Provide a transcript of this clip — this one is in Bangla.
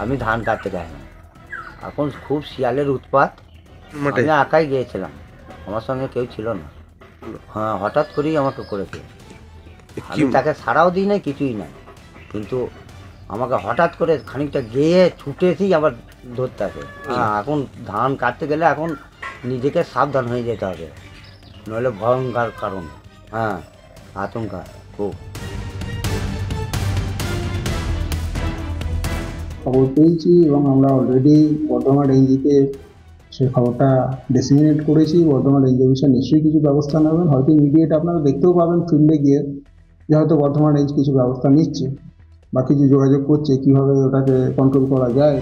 আমি ধান কাটতে যাই না। এখন খুব শিয়ালের উৎপাত। মাঠে আমি একাই গিয়েছিলাম, আমার সঙ্গে কেউ ছিল না। হ্যাঁ, হঠাৎ করেই আমাকে করেছে। কি আমি তাকে সাড়াও দিই নাই, কিছুই নাই, কিন্তু আমাকে হঠাৎ করে খানিকটা গিয়ে ছুটেছি আবার ধরতে আসে। হ্যাঁ, এখন ধান কাটতে গেলে এখন নিজেকে সাবধান হয়ে যেতে হবে, নইলে ভয়ঙ্কর কারণ। হ্যাঁ, আতঙ্কা খুব। খবর পেয়েছি এবং আমরা অলরেডি বর্ধমান রেঞ্জিকে সেই খবরটা ডিসেমিনেট করেছি। বর্ধমান রেঞ্জ অফিসার নিশ্চয়ই কিছু ব্যবস্থা নেবেন, হয়তো ইমিডিয়েট আপনারা দেখতেও পাবেন ফিল্ডে গিয়ে যে হয়তো বর্ধমান রেঞ্জ কিছু ব্যবস্থা নিচ্ছে বা কিছু যোগাযোগ করছে কীভাবে ওটাকে কন্ট্রোল করা যায়।